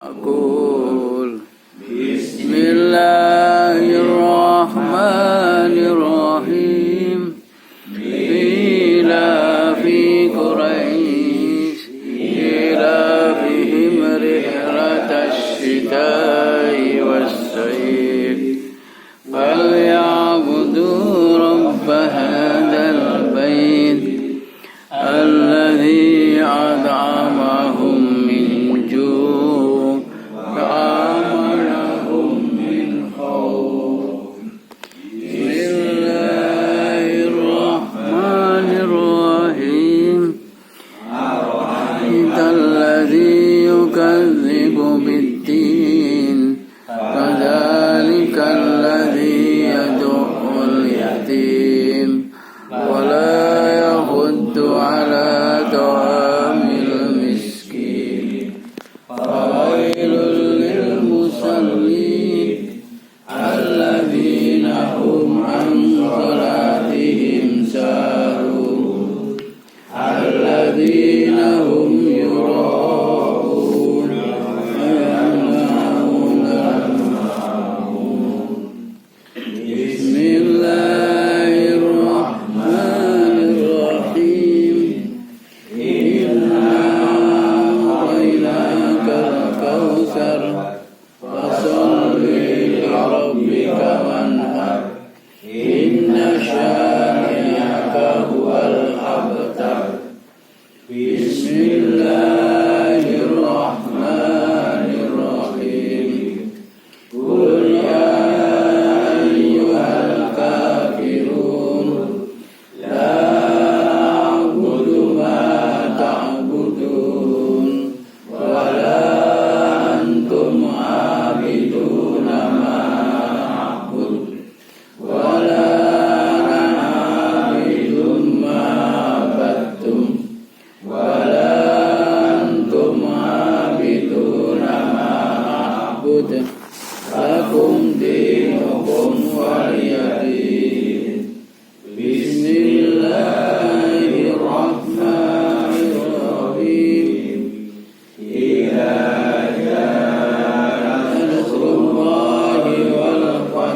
أقول بسم الله الرحمن الرحيم إيلاف قريش إيلافهم رحلة الشتاء والصيف فليعبدوا رب هذا البيت الذي أطعمهم من جوع وآمنهم من خوف. بسم الله الرحمن الرحيم أرأيت الذي يكذب بالدين فذلك الذي يدعو اليتيم ولا يحض على طعام المسكين فويل للمصلين الذين هم عن صلاتهم ساهون الذين هم يراءون ويمنعون الماعون. بسم الله الرحمن الرحيم إنا أعطيناك الكوثر فصل لربك وانحر إن شانئك هو الأبتر. بسم الله الرحمن الرحيم قل يا أيها الكافرون لا أعبد ما تعبدون ولا أنتم عابدون ما أعبد ولا أنا عابد ما عبدتم ولا أنتم عابدون ما أعبد لكم دينكم ولي دين. بسم الله الرحمن الرحيم إذا جاء نصر الله والفتح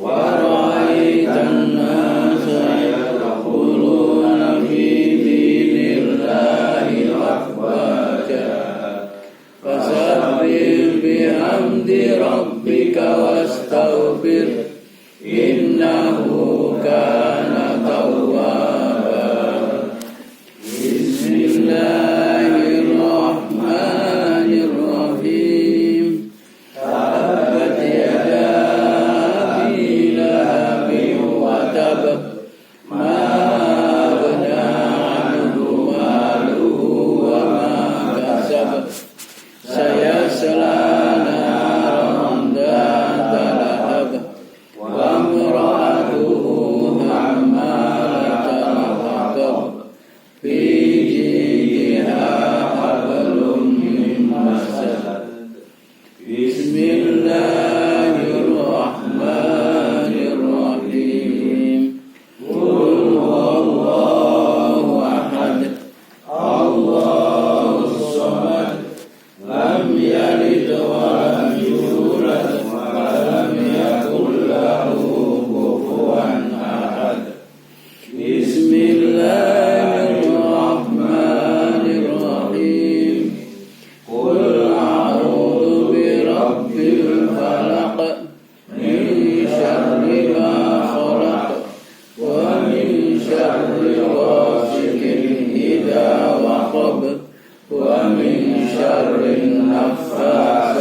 ورأيت الناس يدخلون في دين الله أفواجا فسبح بحمد ربك واستغفر إنه كان توابا. بسم الله الرحمن الرحيم تبت يدا أبي لهب وتب ما أغنى عنه ماله وما كسب سيصلى نارا ذات لهب وامرأته حمالة الحطب في جيدها حبل من مسد. بسم الله الرحمن الرحيم قل هو الله أحد الله الصمد لم يلد ولم يولد ولم يكن له كفوا أحد. بسم الله الرحمن الرحيم قل أعوذ برب الفلق من شر ما خلق ومن شر غاسق إذا وقب ومن شر النفاثات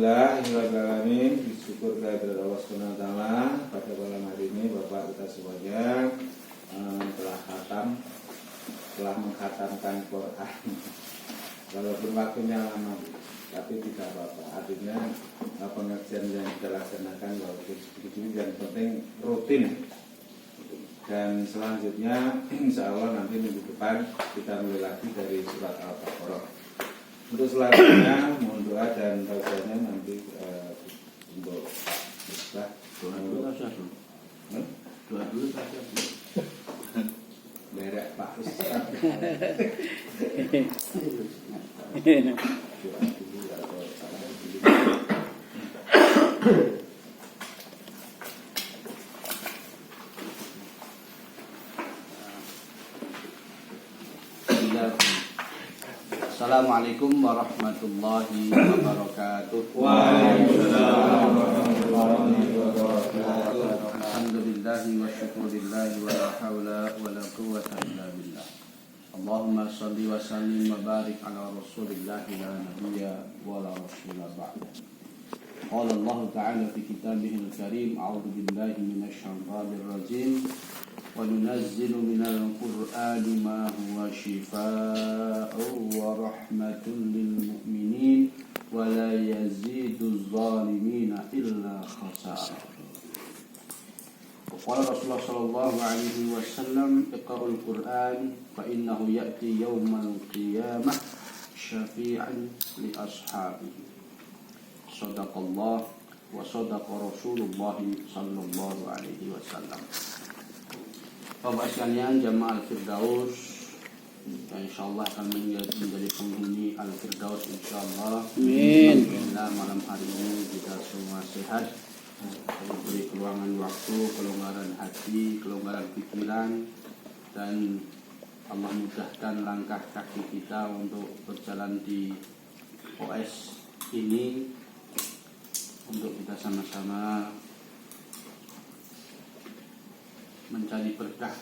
Alhamdulillahirrahmanirrahim. Bersyukur kehadirat Allah Subhanahu wa taala pada malam hari ini Bapak kita semuanya telah mengkhatamkan Quran. Walaupun waktunya lama, tapi tidak apa-apa. Artinya pengajian yang kita laksanakan walaupun sedikit yang penting rutin. Dan selanjutnya insya Allah nanti minggu depan kita mulai lagi dari surat Al-Baqarah. Untuk selanjutnya mohon doa dan tausiahnya nanti untuk Pak doa dulu saja. Berek Pak Ustaz. Doa dulu atau salam dulu. Assalamualaikum warahmatullahi wabarakatuh. Waalaikumsalam warahmatullahi wabarakatuh. Alhamdulillahi wa syukurillahi wa la hawla wa la quwwata illa billah. Allahumma salli wa sallim wa barik ala rasulillahi la nabiyya wa la rasula ba'da. Qala Allah ta'ala fi kitabihil karim, a'udzu billahi minasy syaithanir rajim. وَنُنَزِّلُ مِنَ الْقُرْآنِ مَا هُوَ شِفَاءٌ وَرَحْمَةٌ لِلْمُؤْمِنِينَ وَلَا يَزِيدُ الظَّالِمِينَ إِلَّا خَسَارًا. وقال رسول الله صلى الله عليه وسلم اقرأوا القرآن فإنه يأتي يوم القيامة شفيعا لأصحابه. صدق الله وصدق رسول الله صلى الله عليه وسلم. Bapak sekalian, jamaah Al-Firdaus, insyaallah akan menjadi penghuni Al-Firdaus insyaallah. Amin. Alhamdulillah malam hari ini kita semua sehat, diberi keluangan waktu, kelonggaran hati, kelonggaran pikiran, dan Allah mudahkan langkah kaki kita untuk berjalan di OS ini untuk kita sama-sama mencari berkah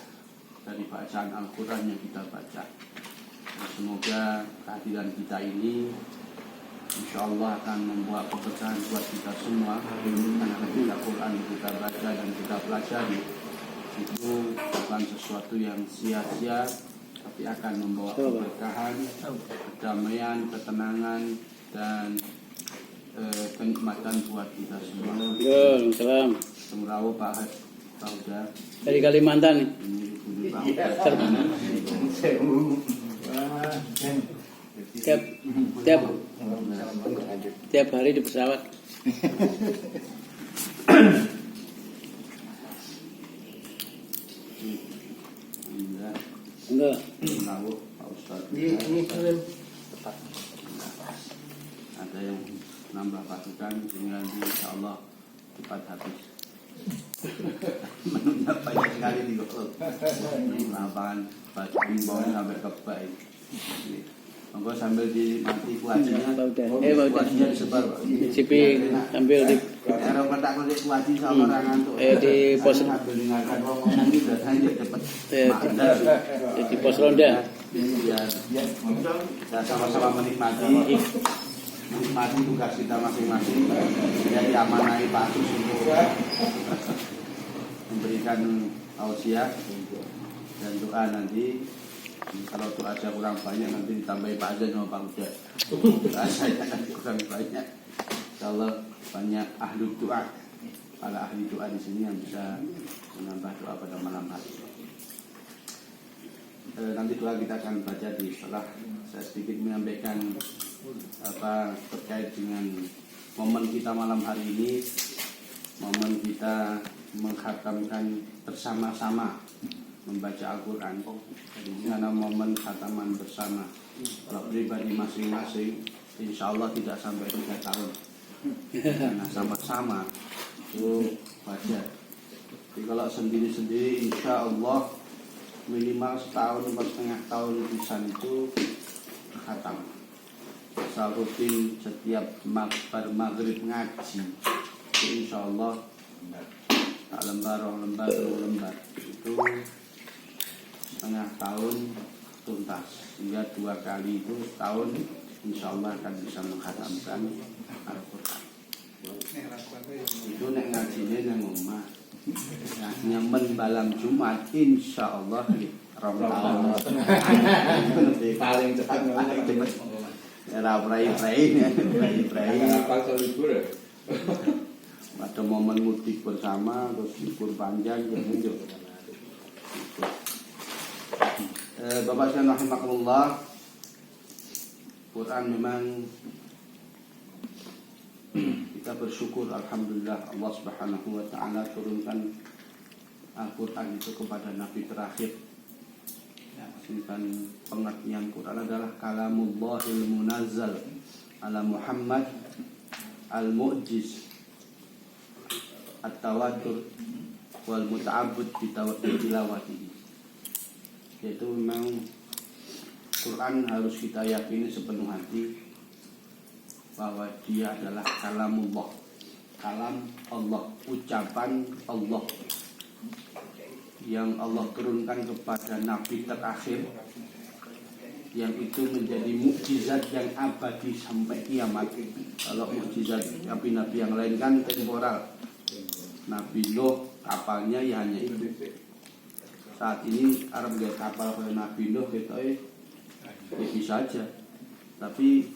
dari bacaan Al-Quran yang kita baca. Dan semoga kehadiran kita ini insya Allah akan membuat keberkahan buat kita semua. Karena ketika Quran yang kita baca dan kita pelajari itu bukan sesuatu yang sia-sia, tapi akan membawa keberkahan, kedamaian, ketenangan, dan kenikmatan buat kita semua. Salam. Semrawo Pak Uda Dari Kalimantan nih. Tiap hari di pesawat. Enggak. Ada yang nambah pasukan dengan insyaallah cepat habis. Menunya banyak sekali di Google. Lapangan bacaan bawah sampai ke baik. Monggo sambil dimati kuacinya. Kuacinya disebar. Cipi sambil di Era petak kulit kuaci sama orang ngantuk. di pos sambil dengarkan ngomong ini udah saja cepat. di pos ronda. Kita sama-sama menikmati tugas kita masing-masing. Jadi amanai Pak Sus untuk memberikan tausiah dan doa nanti. Kalau doa saya kurang banyak nanti ditambahi Pak Azan sama Pak Uda. Doa saya kurang banyak. Insyaallah banyak ahli doa, para ahli doa di sini yang bisa menambah doa pada malam hari. Nanti doa kita akan baca di setelah saya sedikit menyampaikan terkait dengan momen kita malam hari ini, momen kita mengkhatamkan bersama-sama membaca Al-Quran. Karena momen khataman bersama, kalau pribadi masing-masing insya Allah tidak sampai 3 tahun, karena sama-sama itu wajar. Jadi kalau sendiri-sendiri insya Allah minimal 1,5 tahun pisan itu khatam. Asal rutin setiap maghrib ngaji itu insya Allah lembar itu setengah tahun tuntas, hingga 2 kali itu setahun insya Allah akan bisa menghatamkan Al-Quran. Itu nek ngajine nang omah. Nah, nyemen malam Jumat insyaallah Ramadan. Paling cepat Paling cepet. Ora prai-prai. apa libur ya? Ada momen mudik bersama, terus libur panjang, ya muncul. Bapak sekalian rahimakumullah, Quran memang kita bersyukur alhamdulillah Allah Subhanahu wa taala turunkan Al-Quran itu kepada nabi terakhir. Ya, sedangkan pengertian Quran adalah kalamullahil munazzal ala Muhammad al-mu'jiz at-tawatur wal muta'abbud bitilawatihi. Yaitu memang Quran harus kita yakini sepenuh hati bahwa dia adalah kalamullah, kalam Allah, ucapan Allah yang Allah turunkan kepada nabi terakhir, yang itu menjadi mukjizat yang abadi sampai kiamat. Kalau mukjizat nabi-nabi yang lain kan temporal. Nabi Nuh kapalnya ya hanya itu. Saat ini Arab lihat kapal oleh Nabi Nuh gitu ya bisa aja. Tapi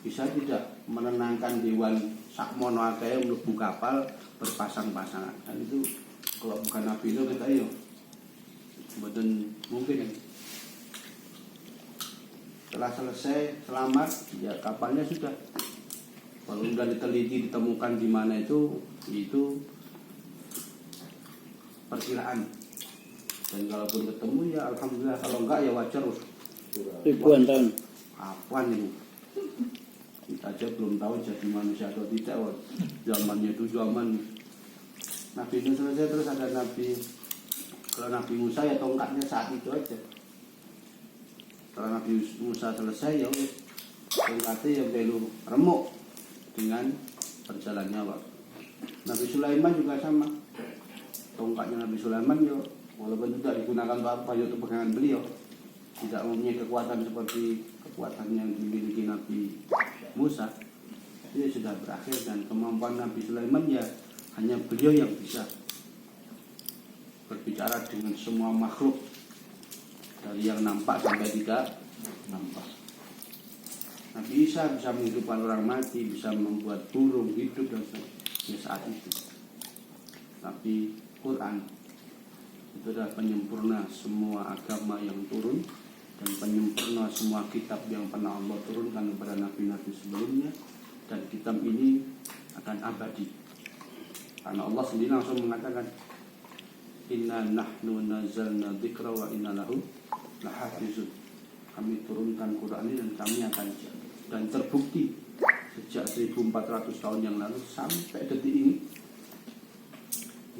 bisa tidak menenangkan dewan sakmono akeh mlebu kapal berpasang-pasangan. Dan itu kalau bukan Nabi Nuh kita ya mboten mungkin. Setelah selesai selamat ya kapalnya sudah. Kalau sudah diteliti ditemukan di mana itu perkiraan. Dan kalaupun ketemu ya alhamdulillah, kalau enggak ya wajar. Ribuan tahun. Apaan ini? Kita aja belum tahu jadi manusia atau tidak. Zamannya itu zaman Nabi itu selesai, terus ada Nabi, kalau Nabi Musa ya tongkatnya saat itu aja. Setelah Nabi Musa selesai ya tongkatnya yang belum remuk dengan berjalannya waktu. Nabi Sulaiman juga sama. Tongkatnya Nabi Sulaiman ya walaupun tidak digunakan untuk apa ya untuk pegangan beliau, tidak mempunyai kekuatan seperti kekuatan yang dimiliki Nabi Musa. Dia sudah berakhir dan kemampuan Nabi Sulaiman ya hanya beliau yang bisa berbicara dengan semua makhluk, dari yang nampak sampai tidak nampak. Nabi Isa bisa menghidupkan orang mati, bisa membuat burung hidup dan sebagainya saat itu. Tapi Quran itu adalah penyempurna semua agama yang turun dan penyempurna semua kitab yang pernah Allah turunkan kepada nabi-nabi sebelumnya. Dan kitab ini akan abadi karena Allah sendiri langsung mengatakan inna nahnu nazzalna dzikra wa inna lahu lahafizun. Kami turunkan Quran ini dan kami akan jaga. Dan terbukti sejak 1400 tahun yang lalu sampai detik ini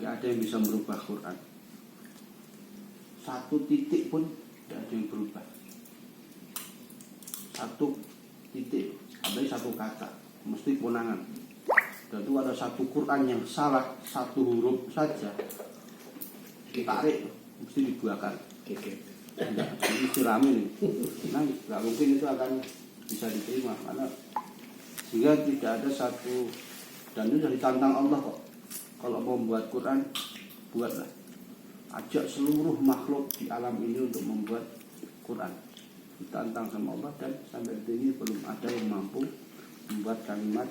nggak ada yang bisa merubah Quran. Satu titik pun tidak ada yang berubah. Satu titik, ada satu kata, mesti kewenangan. Dan itu ada satu Quran yang salah, satu huruf saja ditarik, mesti dibuahkan. Tidak, itu rame nih. Nah, nggak mungkin itu akan bisa diterima karena sehingga tidak ada satu, dan itu sudah ditantang Allah kok. Kalau mau membuat Quran, buatlah. Ajak seluruh makhluk di alam ini untuk membuat Quran. Ditantang sama Allah dan sampai detik ini belum ada yang mampu membuat kalimat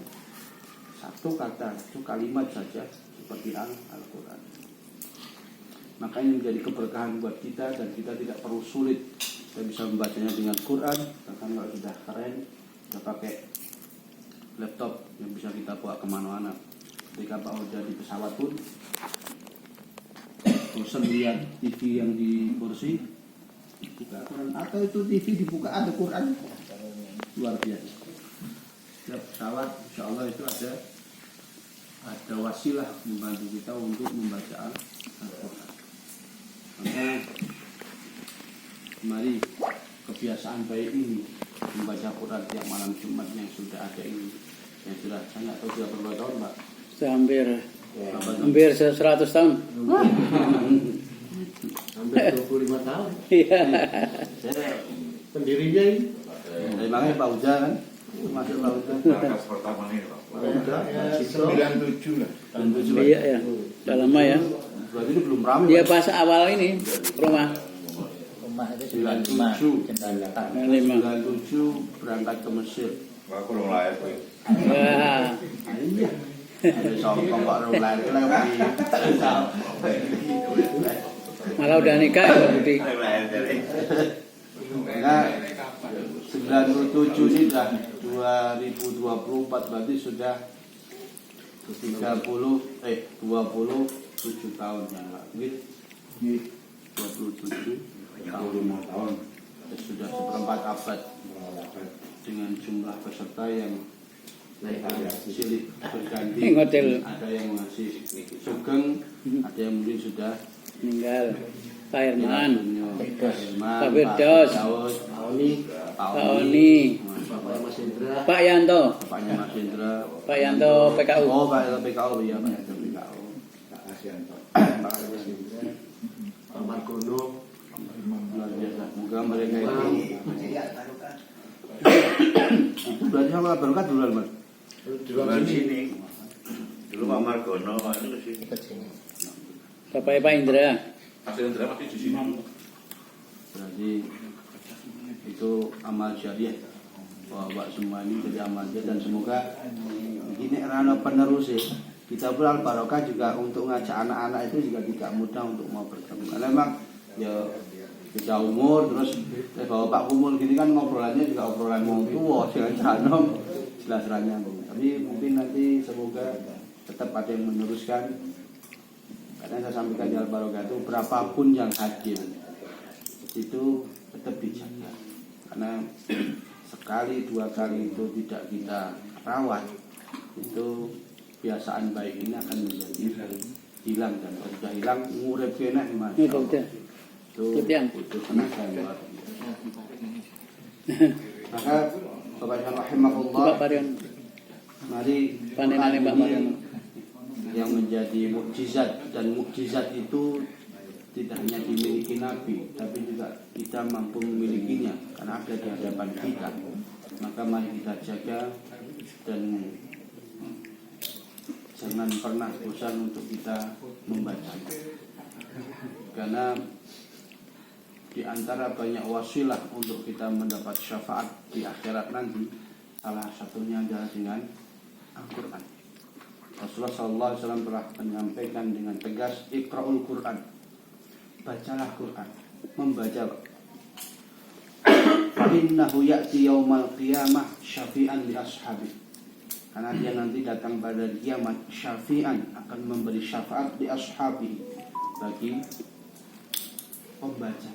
satu kata, satu kalimat saja seperti Al-Quran. Makanya menjadi keberkahan buat kita dan kita tidak perlu sulit. Kita bisa membacanya dengan Quran, bahkan kalau sudah keren, kita pakai laptop yang bisa kita bawa kemana-mana. Ketika Pak Oda di pesawat pun bosan lihat TV yang di kursi buka Quran, atau itu TV dibuka ada Quran, luar biasa. Setiap pesawat insya Allah itu ada wasilah membantu kita untuk membaca Al-Quran. Maka mari kebiasaan baik ini membaca Quran tiap malam Jumat yang sudah ada ini, yang sudah saya nggak tahu sudah berapa tahun Pak? Hampir 100 tahun. Hampir 25 tahun. Iya. Saya Pendirinya ini. dari makanya Pak Uja kan Masuk tahun Berangkat pertama ini Pak. udah 97 lah. tahun 7. Iya ya. Udah lama ya. Berarti ini belum ramai. Dia pas awal ini rumah. Rumah itu 97 95. berangkat ke Mesir. Wah, aku belum lahir Pak. Wah. Iya. Ada songkong kok orang lain lagi. Malah udah nikah ya Pak Budi. Nah, 97 ini sudah 2024 berarti sudah 27 tahun yang lalu. 27 tahun 5 tahun. sudah seperempat abad dengan jumlah peserta yang silih berganti. Ini hotel. Ada yang masih sugeng, ada yang mungkin sudah Meninggal. Pak Herman. Pak Firdaus. Pak Oni, Pak Oni. Pak Yanto. Bapaknya Mas Indra, Pak Yanto PKU. oh Pak Yanto PKU, iya Pak Yanto PKU, Pak Asianto. Pak Mas Indra, Pak Margono, luar biasa. Semoga mereka itu berarti sama berkat duluan Mas. Duluan sini. Dulu Pak Margono, Pak itu sini. Bapaknya Pak Indra. Asli Indra masih di sini. Berarti itu amal jariah bahwa semua ini jadi amal jariah, dan semoga ini rana penerus ya. Kita pun al barokah juga untuk ngajak anak-anak itu juga tidak mudah untuk mau bertemu. Karena memang ya kita umur terus bawa Pak Kumul gini kan ngobrolannya juga obrolan wong tua jangan canom jelas nyambung. Tapi mungkin nanti semoga tetap ada yang meneruskan. Karena saya sampaikan di al barokah itu berapapun yang hadir itu tetap dijaga. Karena sekali dua kali itu tidak kita rawat, itu kebiasaan baik ini akan menjadi hilang, dan kalau sudah hilang ngurep kena Ini Dokter. itu butuh tenaga yang luar biasa. Maka Bapak Ibu rahimahullah, Pak Marion. mari Panenane Pak Marion. yang menjadi mukjizat, dan mukjizat itu tidak hanya dimiliki Nabi, tapi juga kita mampu memilikinya karena ada di hadapan kita. Maka mari kita jaga dan jangan pernah bosan untuk kita membacanya. Karena di antara banyak wasilah untuk kita mendapat syafaat di akhirat nanti, salah satunya adalah dengan Al-Quran. Rasulullah SAW telah menyampaikan dengan tegas, Iqra'ul Quran, bacalah Quran, membaca. Fa'innahu ya'ti yawmal qiyamah syafi'an li ashabi. Karena dia nanti datang pada kiamat syafi'an, akan memberi syafaat di ashabi, bagi pembaca.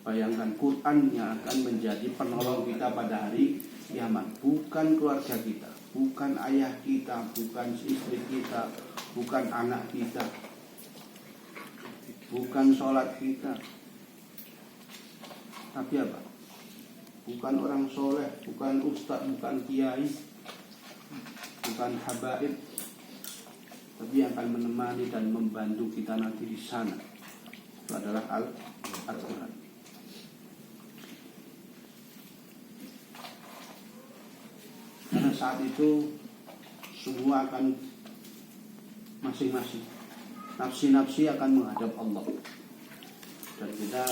Bayangkan Quran yang akan menjadi penolong kita pada hari kiamat, bukan keluarga kita, bukan ayah kita, bukan istri kita, bukan anak kita, bukan sholat kita, tapi apa? Bukan orang soleh, bukan ustaz, bukan kiai, bukan habaib, tapi yang akan menemani dan membantu kita nanti di sana itu adalah Al-Quran. Karena saat itu semua akan masing-masing, nafsi-nafsi akan menghadap Allah, dan kita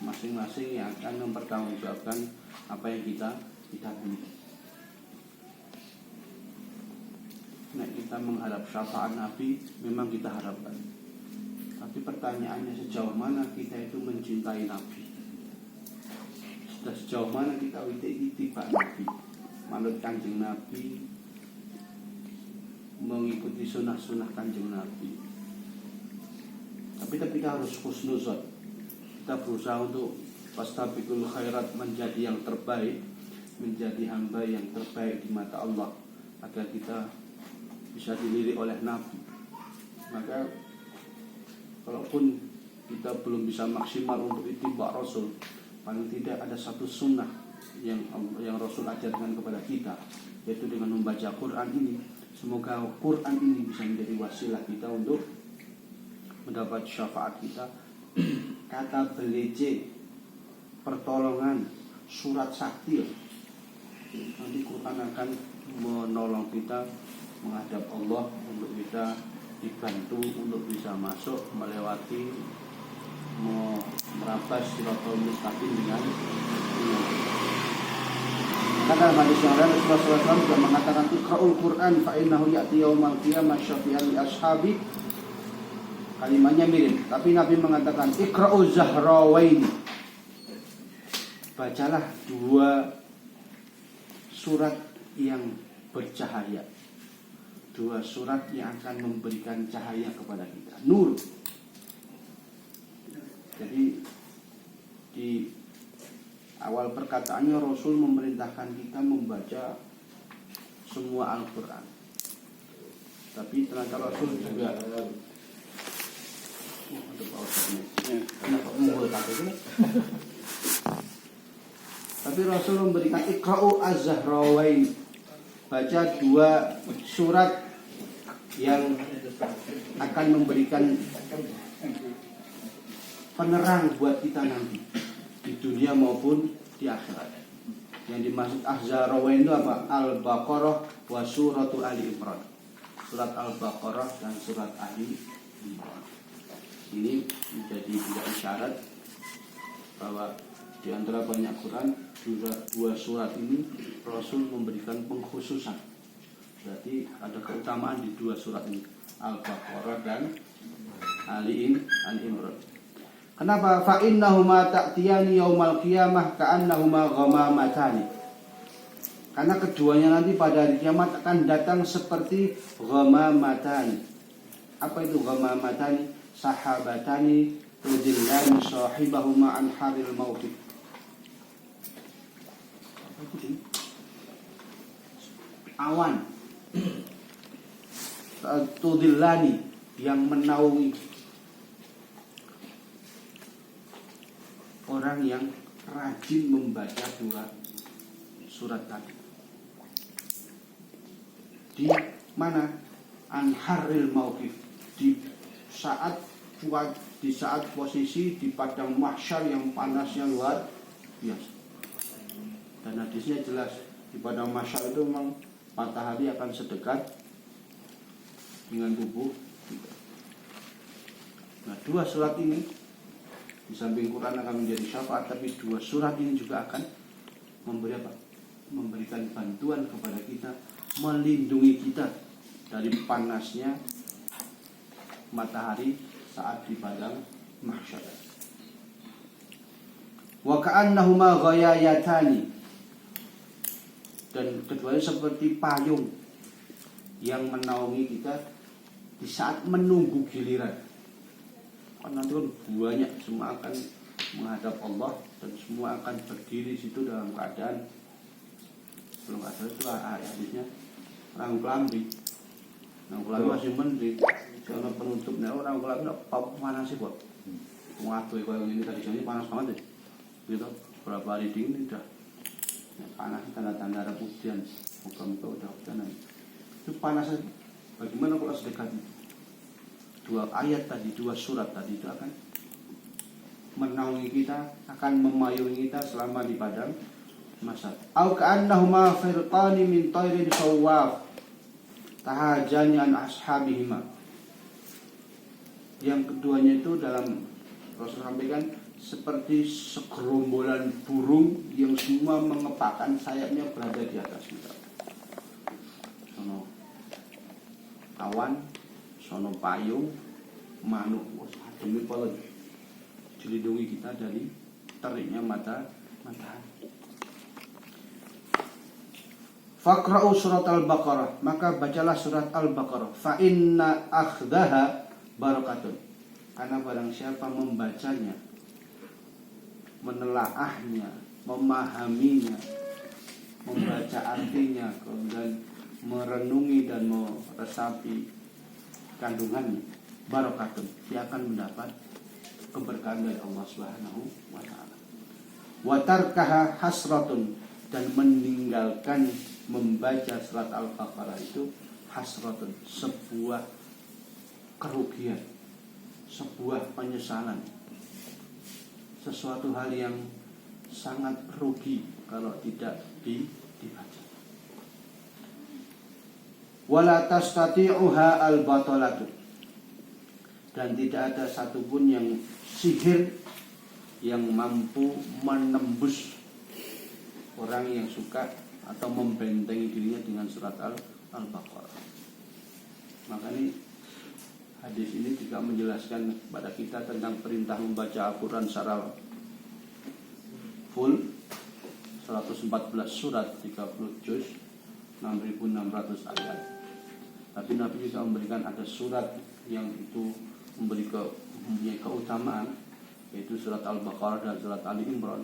masing-masing yang akan mempertanggungjawabkan apa yang kita miliki. Nah, kita mengharap syafaat Nabi memang kita harapkan, tapi pertanyaannya sejauh mana kita itu mencintai Nabi, sudah sejauh mana kita itibar Nabi, manut kanjeng Nabi, mengikuti sunnah-sunnah kanjeng Nabi. Tapi kita harus husnuzon, kita berusaha untuk fastabiqul khairat, menjadi yang terbaik, menjadi hamba yang terbaik di mata Allah, agar kita bisa dilirik oleh Nabi. Maka kalaupun kita belum bisa maksimal untuk ittiba Rasul, paling tidak ada satu sunnah yang Rasul ajarkan kepada kita, yaitu dengan membaca Quran ini. Semoga Quran ini bisa menjadi wasilah kita untuk mendapat syafaat kita. Kata belece, pertolongan, surat sakti ya. Nanti Quran akan menolong kita menghadap Allah untuk kita dibantu untuk bisa masuk melewati merabas siratal mustaqim dengan kata hadis yang lain Rasulullah SAW juga mengatakan Iqra'ul Quran fa innahu ya'ti yaumal qiyamah syafi'an li ashabi. Kalimatnya mirip, tapi Nabi mengatakan Iqra'ul Zahrawaini. Bacalah 2 surat yang bercahaya. 2 surat yang akan memberikan cahaya kepada kita. Nur. Jadi di awal perkataannya Rasul memerintahkan kita membaca semua Al-Quran. Tapi ternyata Rasul juga tapi Rasul memberikan Iqra'u Az-Zahrawain. Baca 2 surat yang akan memberikan penerang buat kita nanti di dunia maupun di akhirat. Yang dimaksud Az-Zahrawain itu apa? Al-Baqarah wa suratul Ali Imran. Surat Al-Baqarah dan surat Ali Imran. Ini menjadi juga isyarat bahwa di antara banyak Quran 2 surat ini Rasul memberikan pengkhususan. Berarti ada keutamaan di 2 surat ini, Al-Baqarah dan Ali Imran. Kenapa? Fa innahuma ta'tiyani yaumal qiyamah ka'annahuma ghamamatani. Karena keduanya nanti pada hari kiamat akan datang seperti ghamamatani. Apa itu ghamamatani? Sahabatani tudillani sahibahuma an haril mauti. Apa itu? Awan tudillani yang menaungi orang yang rajin membaca 2 surat tadi. Di mana? Anharil mauqif, di saat posisi di padang mahsyar yang panasnya luar biasa. Dan hadisnya jelas, di padang mahsyar itu memang matahari akan sedekat dengan tubuh kita. Nah, 2 surat ini di samping Quran akan menjadi syafaat, tapi 2 surat ini juga akan memberi apa? Memberikan bantuan kepada kita, melindungi kita dari panasnya matahari saat di padang mahsyar. Wa ka'annahuma ghayayatani. Dan keduanya seperti payung yang menaungi kita di saat menunggu giliran. Nanti kan banyak, semua akan menghadap Allah dan semua akan berdiri situ dalam keadaan belum ada itu hadisnya orang kelambi masih mending karena penutupnya orang kelambi apa panas sih kok mengatur kalau ini tadi ini panas banget deh gitu berapa hari dingin udah panas tanda-tanda ada hujan muka-muka udah hujan itu panas aja. Bagaimana kalau sedekatnya 2 ayat tadi, 2 surat tadi itu akan menaungi kita, akan memayungi kita selama di padang mahsyar. Au ka'annahuma firqani min tayrin sawwaf tahajani an ashabihima. Yang keduanya itu dalam Rasul sampaikan seperti segerombolan burung yang semua mengepakkan sayapnya berada di atas kita. Sono awan, sono payung, manuk, demi Allah dilindungi kita dari teriknya matahari. Faqra'u surat Al-Baqarah, maka bacalah surat Al-Baqarah. Fa inna akhdaha barakatun. Karena barang siapa membacanya, menelaahnya, memahaminya, membaca artinya, kemudian merenungi dan meresapi kandungannya, barakatun, dia akan mendapat keberkahan dari Allah Subhanahu wa taala. Wa tarkaha hasratun, dan meninggalkan membaca surat Al-Baqarah itu hasratun, sebuah kerugian, sebuah penyesalan, sesuatu hal yang sangat rugi kalau tidak dibaca. Wala tastati'uha al-batalatu, dan tidak ada satupun yang sihir yang mampu menembus orang yang suka atau membentengi dirinya dengan surat Al-Baqarah. Maka ini hadis ini juga menjelaskan kepada kita tentang perintah membaca Al-Quran secara full, 114 surat, 30 juz, 6.600 ayat. Tapi Nabi juga memberikan ada surat yang itu mempunyai keutamaan, yaitu surat Al-Baqarah dan surat Ali Imran.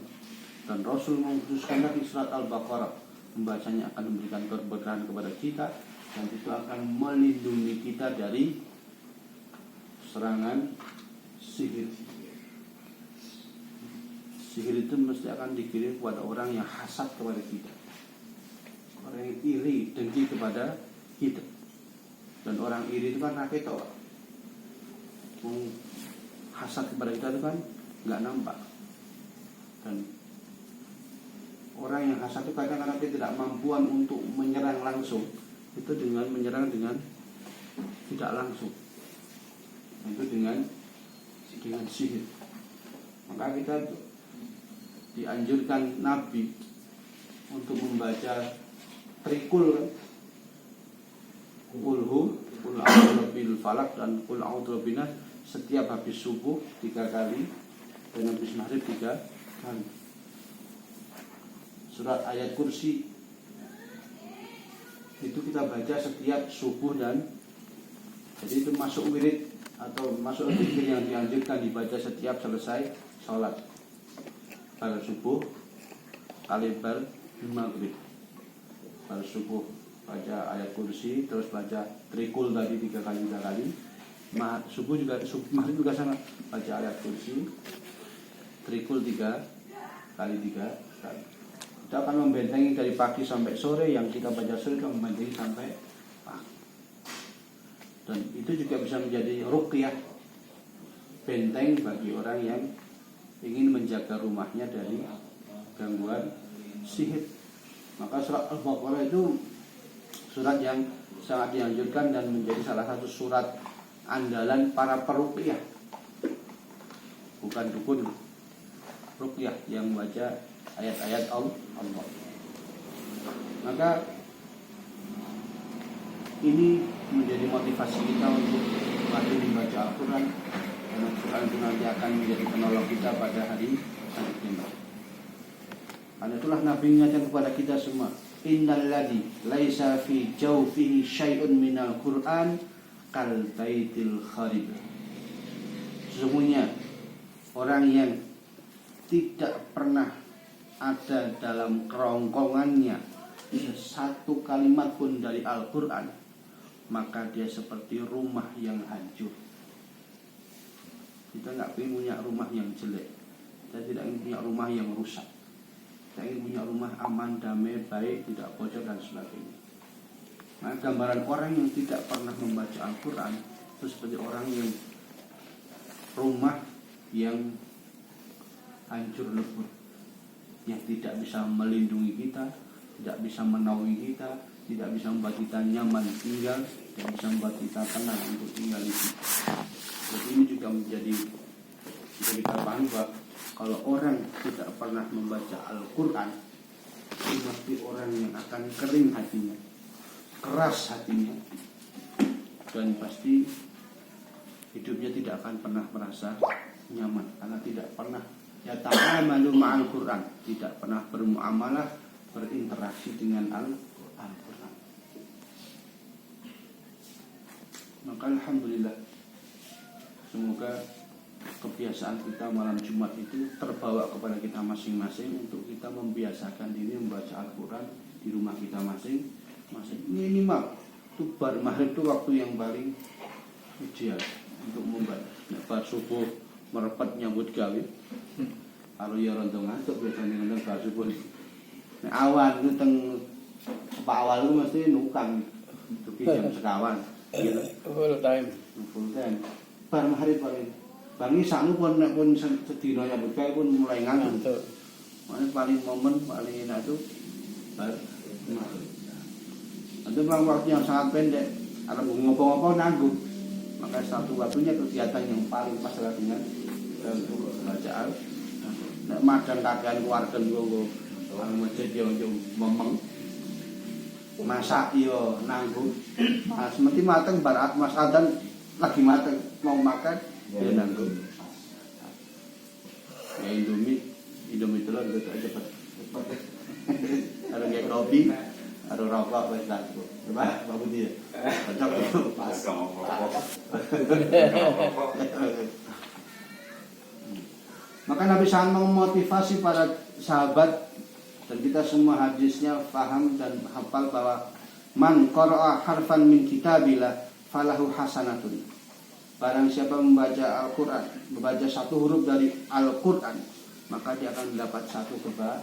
Dan Rasul mengkhususkan lagi surat Al-Baqarah, membacanya akan memberikan keberkahan kepada kita, dan itu akan melindungi kita dari serangan sihir. Sihir itu mesti akan dikirim kepada orang yang hasad kepada kita, orang yang iri, dengki kepada kita. Dan orang iri itu kan rakyat tau, hasad kepada kita itu kan nggak nampak. Dan orang yang hasad itu kadang-kadang dia tidak mampuan untuk menyerang langsung, itu dengan menyerang dengan tidak langsung, itu dengan sihir. Maka kita dianjurkan Nabi untuk membaca trikul, kulhu, kul a'udzu bil falak dan kul a'udzu bin nas setiap habis subuh 3 kali dan habis maghrib 3 kali. Surat ayat kursi itu kita baca setiap subuh, dan jadi itu masuk wirid atau masuk zikir yang dianjurkan dibaca setiap selesai sholat. Pada subuh kali bar maghrib, pada subuh baca ayat kursi, terus baca trikul tadi 3 kali. Subuh juga, maghrib juga sama, baca ayat kursi, trikul 3 kali. Kita akan membentengi dari pagi sampai sore, yang kita baca sore itu membentengi sampai pagi. Dan itu juga bisa menjadi ruqyah, benteng bagi orang yang ingin menjaga rumahnya dari gangguan sihir. Maka surat Al-Baqarah itu surat yang sangat dianjurkan dan menjadi salah satu surat andalan para peruqyah, bukan dukun, ruqyah yang membaca ayat-ayat Allah. Maka ini menjadi motivasi kita untuk semakin membaca Al-Quran, dan Al-Quran itu nanti akan menjadi penolong kita pada hari kiamat. Karena itulah Nabi mengingatkan kepada kita semua, innal ladzi laisa fi jawfihi syai'un minal Qur'an kal baitil kharib. Sesungguhnya orang yang tidak pernah ada dalam kerongkongannya satu kalimat pun dari Al-Quran, maka dia seperti rumah yang hancur. Kita nggak ingin punya rumah yang jelek, kita tidak ingin punya rumah yang rusak. Kita ingin punya rumah aman, damai, baik, tidak bocor dan sebagainya. Nah, gambaran orang yang tidak pernah membaca Al-Quran itu seperti orang yang rumah yang hancur lebur, yang tidak bisa melindungi kita, tidak bisa menaungi kita, tidak bisa membuat kita nyaman tinggal, dan bisa membuat kita tenang untuk tinggal di situ. Jadi ini juga menjadi kita paham bahwa kalau orang tidak pernah membaca Al-Quran, itu pasti orang yang akan kering hatinya, keras hatinya, dan pasti hidupnya tidak akan pernah merasa nyaman, karena tidak pernah yata'amalu ma'al Quran, tidak pernah bermuamalah, berinteraksi dengan Al-Quran. Maka alhamdulillah, semoga kebiasaan kita malam Jumat itu terbawa kepada kita masing-masing untuk kita membiasakan diri membaca Al-Quran di rumah kita masing-masing. Minimal itu bar maghrib itu waktu yang paling ideal untuk membaca. Bar subuh merepet nyambut gawe, kalau ya rontong ngantuk biasanya rontong bar subuh. Awan itu pak awal itu mesti nukang itu jam sekawan gitu. Full time. Bar maghrib paling bangi saknu pun sedina nyambut gawe pun mulai ngantuk. Makanya paling momen paling enak itu maghrib. Itu memang waktu yang sangat pendek. Karena ngopo-ngopo nanggung. Maka satu waktunya kegiatan yang paling pas adalah dengan untuk bacaan. Nek madang kakean keluarga nggo masjid yo memeng. Masak yo nanggung. Mas mesti mateng barat Mas Adan lagi mateng mau makan dia nanggung. Ya Indomie telur gitu aja cepet. Ada kayak kopi, ada rokok wes dah. Coba Pak Budi. Cocok pas. Maka Nabi SAW memotivasi para sahabat dan kita semua hadisnya faham dan hafal bahwa man qara'a harfan min kitabillah falahu hasanatun. Barang siapa membaca Al-Quran, membaca satu huruf dari Al-Quran, maka dia akan mendapat satu kebaikan.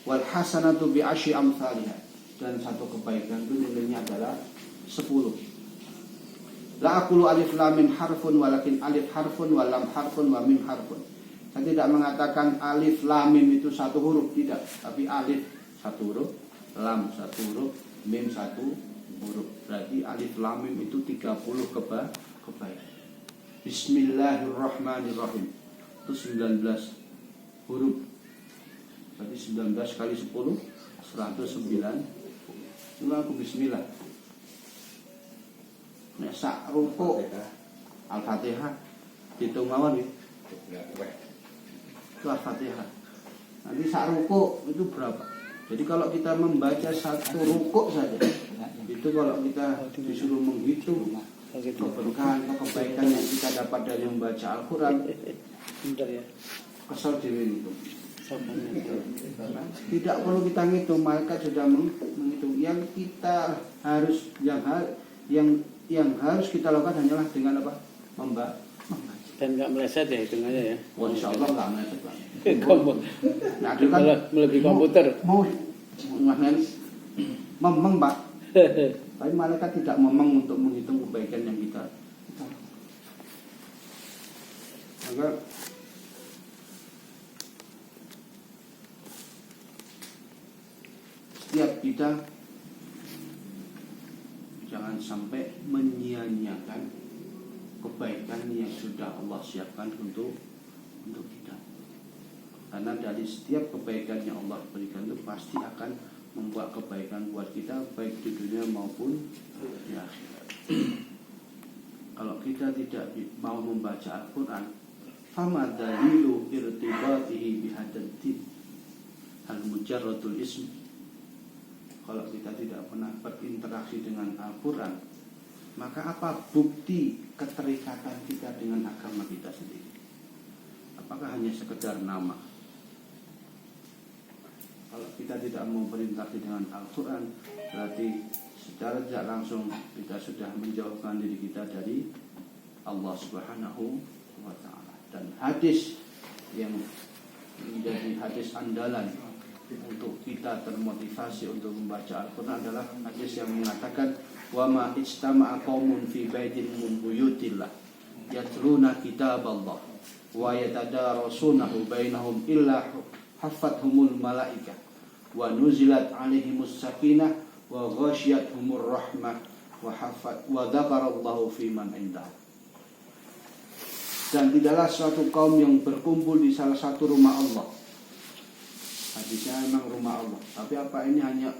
Wal hasanatu bi asyi amsalihha, dan satu kebaikan itu nilainya adalah 10. La aqulu alif lam mim harfun walakin alif harfun wa lam harfun wa mim harfun. Saya tidak mengatakan alif lam mim itu satu huruf, tidak, tapi alif satu huruf, lam satu huruf, mim satu huruf. Berarti alif lam mim itu 30 kebaikan. Bismillahirrahmanirrahim itu 19 huruf. Berarti 19 kali 10 109. Itu aku bismillah. Nek sak ruku Al-Fatihah dihitung mawon nggih. Itu Al-Fatihah. Nanti sak ruku itu berapa? Jadi kalau kita membaca satu ruku saja, itu kalau kita disuruh menghitung keberkahan, kebaikan yang kita dapat dari membaca Al-Quran, kesal diri itu. Tidak perlu kita ngitung, mereka sudah menghitung. Yang kita harus, yang harus kita lakukan hanyalah dengan apa? Membaca. Dan nggak meleset ya hitungannya ya. Wah, insya Allah nggak meleset Pak. Nah, itu kan melebihi komputer. Mau memang Pak. Tapi malaikat tidak memang untuk menghitung kebaikan yang kita. Maka setiap kita jangan sampai menyia-nyiakan kebaikan yang sudah Allah siapkan untuk kita. Karena dari setiap kebaikan yang Allah berikan itu pasti akan membuat kebaikan buat kita baik di dunia maupun di akhirat. Kalau kita tidak mau membaca Al-Quran, fama dalilu irtibatihi bihadzal din al-mujarradul ism. Kalau kita tidak pernah berinteraksi dengan Al-Quran, maka apa bukti keterikatan kita dengan agama kita sendiri? Apakah hanya sekedar nama? Kalau kita tidak mau berinteraksi dengan Al-Quran, berarti secara tidak langsung kita sudah menjauhkan diri kita dari Allah Subhanahu wa Ta'ala. Dan hadis yang menjadi hadis andalan untuk kita termotivasi untuk membaca Al-Quran adalah hadis yang mengatakan wa ma ijtama'a qaumun fi baitin min buyutillah yatluna kitaballah wa yatadarasunahu bainahum illa hafathumul malaikah wa nuzilat alaihimus sakinah wa ghasyiyatuhumur rahmah wa dzakarallahu fi man indah. Dan tidaklah suatu kaum yang berkumpul di salah satu rumah Allah. Hadisnya memang rumah Allah, tapi apa ini hanya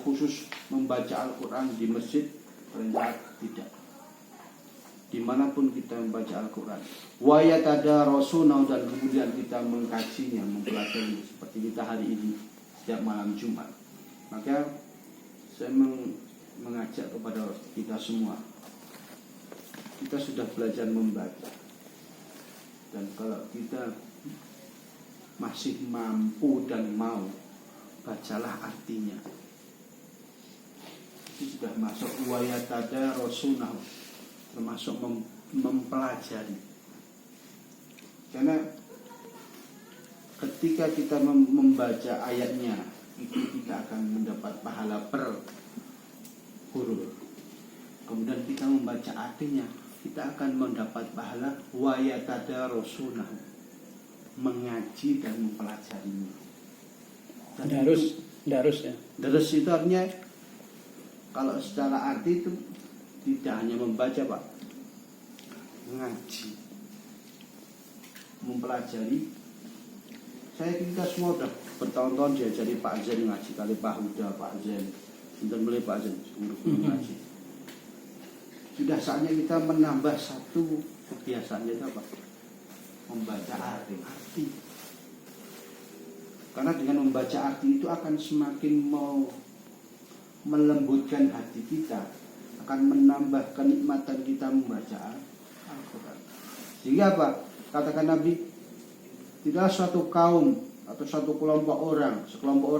khusus membaca Al-Quran di masjid? Ternyata tidak. Dimanapun kita membaca Al-Quran, wa yatadarasuna, dan kemudian kita mengkajinya, mempelajari seperti kita hari ini setiap malam Jumat. Maka saya mengajak kepada kita semua, kita sudah belajar membaca, dan kalau kita masih mampu dan mau, bacalah artinya. Itu sudah masuk wa yatadarasuna, termasuk mempelajari. Karena ketika kita membaca ayatnya, itu kita akan mendapat pahala per huruf. Kemudian kita membaca artinya, kita akan mendapat pahala wa yatadarasunahu, mengaji dan mempelajarinya. Dan Darus ya. Deres itu artinya kalau secara arti itu tidak hanya membaca Pak, ngaji, mempelajari. Saya kita semua udah bertahun-tahun diajari Pak Zen ngaji, kali Pak Huda, Pak Zen, untuk beli Pak Zen, guru ngaji. Sudah saatnya kita menambah satu kebiasaan yaitu apa? Membaca arti. Karena dengan membaca arti itu akan semakin melembutkan hati kita, akan menambah kenikmatan kita membaca Al-Quran. Sehingga apa? Katakan Nabi, tidaklah suatu kaum atau suatu sekelompok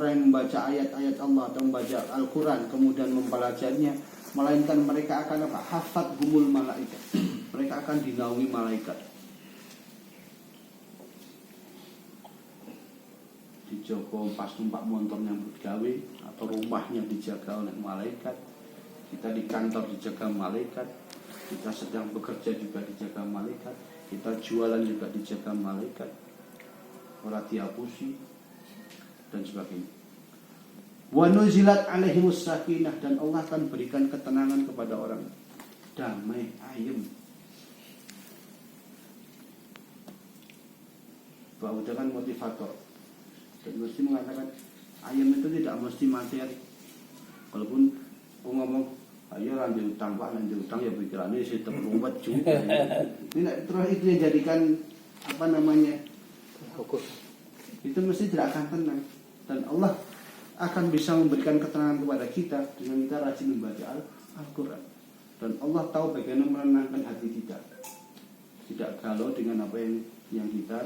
orang yang membaca ayat-ayat Allah atau membaca Al-Quran kemudian mempelajarinya, melainkan mereka akan apa? Hafadhumul malaikat. Mereka akan dinaungi malaikat. Dijogo pas numpak motornya bergawe atau rumahnya dijaga oleh malaikat. Kita di kantor dijaga malaikat. Kita sedang bekerja juga dijaga malaikat. Kita jualan juga dijaga malaikat. Ora diapusi dan sebagainya. Wa nuzilat alaihimus sakinah, dan Allah akan berikan ketenangan kepada orang, damai, ayem. Bahwa kan motivator. Dan mesti mengatakan ayam itu tidak mesti materi. Walaupun aku ngomong ayo lanjut utang Pak, lanjut utang ya pikirannya sih terlumbat juga. Ini terus itu yang jadikan apa namanya? Fokus. Itu mesti tidak akan tenang. Dan Allah akan bisa memberikan ketenangan kepada kita dengan kita rajin membaca Al-Quran. Dan Allah tahu bagaimana menenangkan hati kita. Tidak galau dengan apa yang kita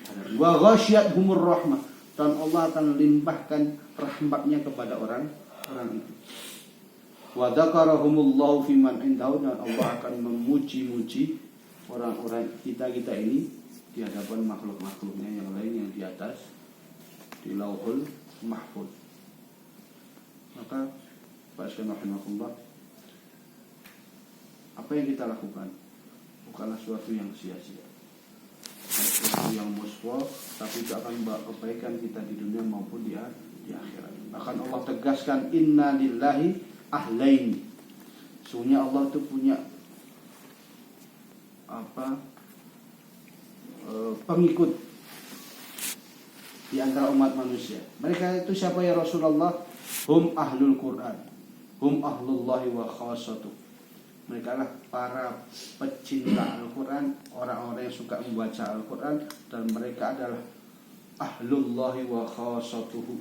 hadapi. Wa ghasyiyatuhumur rahmah, dan Allah akan limpahkan rahmatnya kepada orang itu. Wa dzakarahumullahu fiman indahu, dan Allah akan memuji-muji orang-orang kita ini di hadapan makhluk-makhluknya yang lain yang di atas di Lauhul Mahfuz. Maka Pak Syekh rahimahullah, apa yang kita lakukan bukanlah suatu yang sia-sia, suatu yang muswah, tapi itu akan membawa kebaikan kita di dunia maupun di akhirat. Bahkan Allah tegaskan inna lillahi ahlaini. Sesungguhnya Allah itu punya pengikut di antara umat manusia. Mereka itu siapa ya Rasulullah? Hum ahlul Quran, hum ahlullahi wa khawassatuh. Mereka adalah para pecinta Al-Quran, orang-orang yang suka membaca Al-Quran, dan mereka adalah ahlullahi wa khawassatuhu.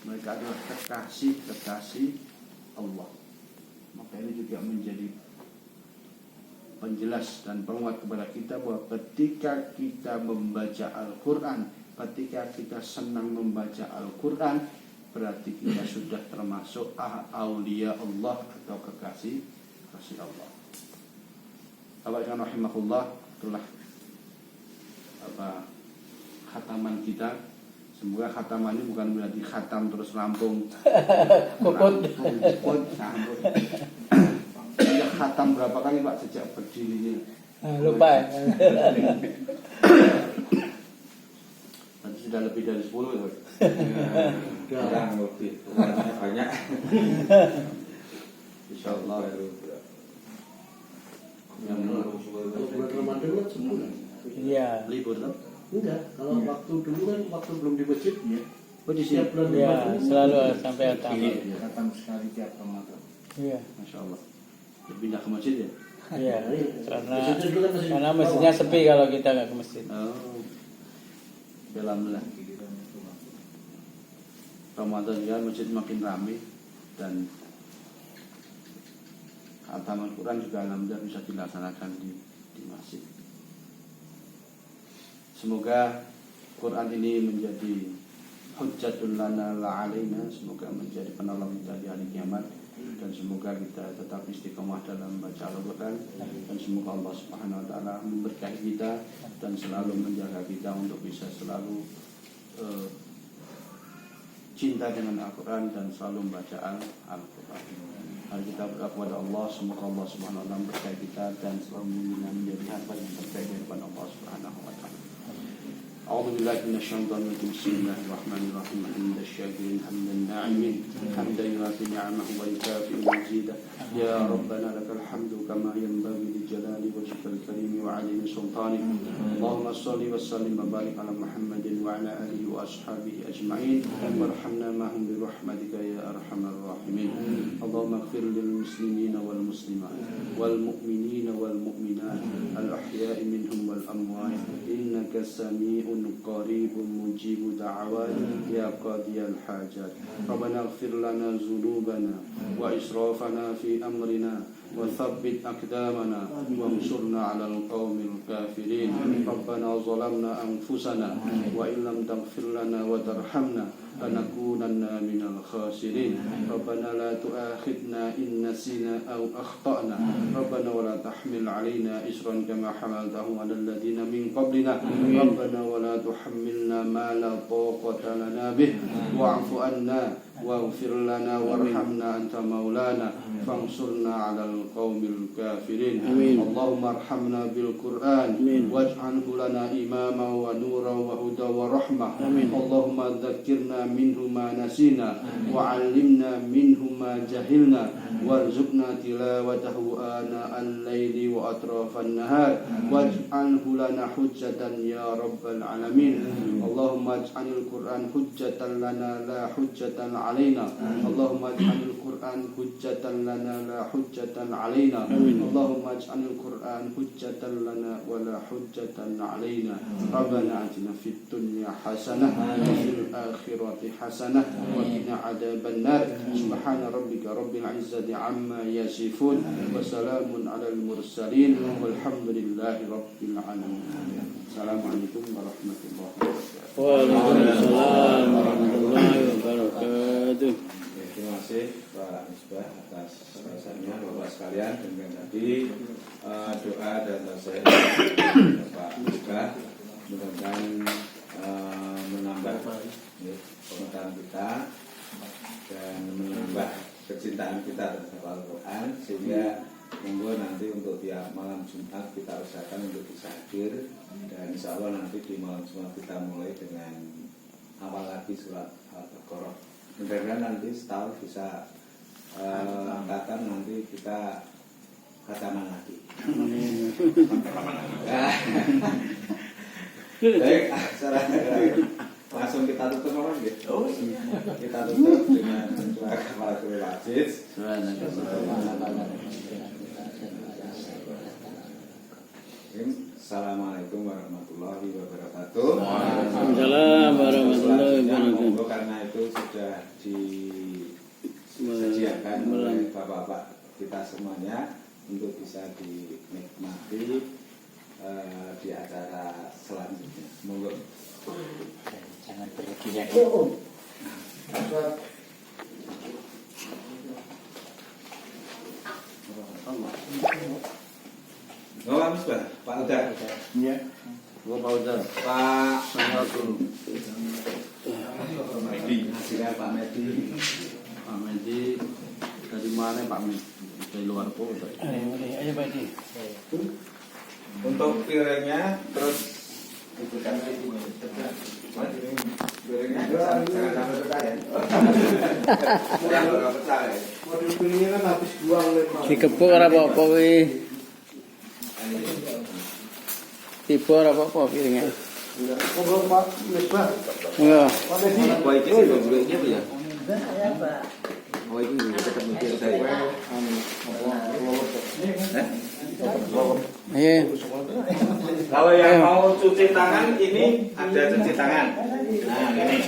Mereka adalah kekasih Allah. Maka ini juga menjadi penjelas dan penguat kepada kita bahwa ketika kita membaca Al-Quran, ketika kita senang membaca Al-Quran, berarti kita sudah termasuk aulia Allah atau kekasih Allah. Bapak Ibu rahimahullah, itulah khataman kita. Semoga khataman ini bukan berarti khatam terus rampung. Kukut sambut. Sudah khatam berapa kali Pak sejak berdirinya? Lupa ya. Nanti sudah lebih dari 10 ya Pak. Kurang lebih, banyak. Insyaallah. Yang bulan Ramadan kan sebulan. Iya. libur kan? Enggak, kalau waktu dulu kan waktu belum di masjid ya. Oh di sini. Setiap bulan Iya, Ramadan selalu sampai tamat. Ini datang sekali tiap Ramadan. Iya. Masya Allah. Pindah ke masjid ya? Iya. Masjid dulu kan masih Karena bawah. masjidnya sepi kalau kita nggak ke masjid. Oh. Alhamdulillah. Ramadan ya masjid makin ramai dan khataman Quran juga alhamdulillah bisa dilaksanakan di masjid. Semoga Quran ini menjadi hujjatul lana la alaina, semoga menjadi penolong kita di hari kiamat, dan semoga kita tetap istiqomah dalam baca Al-Quran, dan semoga Allah Subhanahu wa taala memberkahi kita dan selalu menjaga kita untuk bisa selalu cinta dengan Al-Quran dan selalu membaca Al-Quran. Mari kita berdoa kepada Allah, semoga Allah Subhanahu wa taala memberkahi kita dan selalu menjadi hamba yang terbaik di depan Allah Subhanahu wa taala. أعوذ بالله من الشيطان الرجيم بسم الله الرحمن الرحيم حمد الشاكرين حمد الناعمين حمدا يوافي نعمه ويكافئ مزيدا يا ربنا لك الحمد كما ينبغي لجلال وجهك الكريم وعلي سلطانك اللهم صل وسلم وبارك على محمد وعلى آله وأصحابه أجمعين وارحمنا معهم برحمتك يا أرحم الراحمين اللهم اغفر للمسلمين والمسلمات والمؤمنين والمؤمنات الأحياء منهم والأموات إنك سميع قريب مجيب دعوات يا قاضي الحاجات ربنا اغفر لنا ذنوبنا وإسرافنا في أمرنا وثبت أقدامنا وانصرنا على القوم الكافرين ربنا ظلمنا أنفسنا وإن لم تغفر لنا وترحمنا لنكونن من الخاسرين ربنا لا تؤاخذنا إن نسينا أو أخطأنا ربنا ولا تحمل علينا إصرا كما حملته على الذين من قبلنا ربنا ولا تحملنا ما لا طاقة لنا به واعف عنا واغفر لنا وارحمنا أنت مولانا فانصرنا على القوم الكافرين اللهم ارحمنا بالقرآن واجعله لنا إماما ونورا وهدى ورحمة اللهم ذكرنا منه ما نسينا وعلمنا منه ما جهلنا وارزقنا تلاوته آناء الليل وأطراف النهار واجعله لنا حجة يا رب العالمين اللهم اجعل القرآن حجة لنا لا حجة علينا اللهم اجعل القرآن حجة لنا لا حجة علينا اللهم اجعل القرآن حجة لنا ولا حجة علينا ربنا آتنا في الدنيا حسنة وفي الآخرة حسنة وقنا عذاب النار سبحان ربك رب العزة عما يصفون وسلام على المرسلين والحمد لله رب العالمين السلام عليكم ورحمة الله وبركاته. Waalaikumsalam warahmatullahi wabarakatuh. Terima kasih Pak Misbah atas rasanya Bapak sekalian. Dengan tadi doa dan nasihat Pak Misbah mudah-mudahan menambah pengetahuan kita dan menambah kecintaan kita terhadap Al-Quran sehingga monggo nanti untuk tiap malam Jumat kita usahakan untuk bisa hadir dan insya Allah nanti di malam Jumat kita mulai dengan awal lagi surat Al-Baqarah. Mudah-mudahan nanti setahun bisa angkatan nanti kita kataman lagi. Baik, langsung kita tutup apa gitu? Kita tutup dengan doa kafaratul majlis. Assalamualaikum warahmatullahi wabarakatuh. Waalaikumsalam warahmatullahi wabarakatuh. Karena itu sudah disediakan oleh bapak-bapak kita semuanya untuk bisa dinikmati di acara selanjutnya. Monggo. Jangan berlebihan. Bapak Misbah, Pak Uda. Iya. Gua Pak Uda. Pak Assalamualaikum. Hasilnya Pak Medi. Pak Medi dari mana Pak Medi? Dari luar kota. Ayo Pak Di. Untuk piringnya terus piringnya jangan sampai pecah ya. Jangan pecah ya. Model piringnya kan habis buang lemak. Dikepuk ora apa-apa kuwi. Tiba ora apa-apa piringnya. Ngobrol Pak Misbah. Enggak. Pak Medi. Wah, ini sih gulungnya apa ya? Ya Pak. Oh, ini tetap mikir saya. Ayo. Kalau yang mau cuci tangan ini ada cuci tangan. Nah, ini.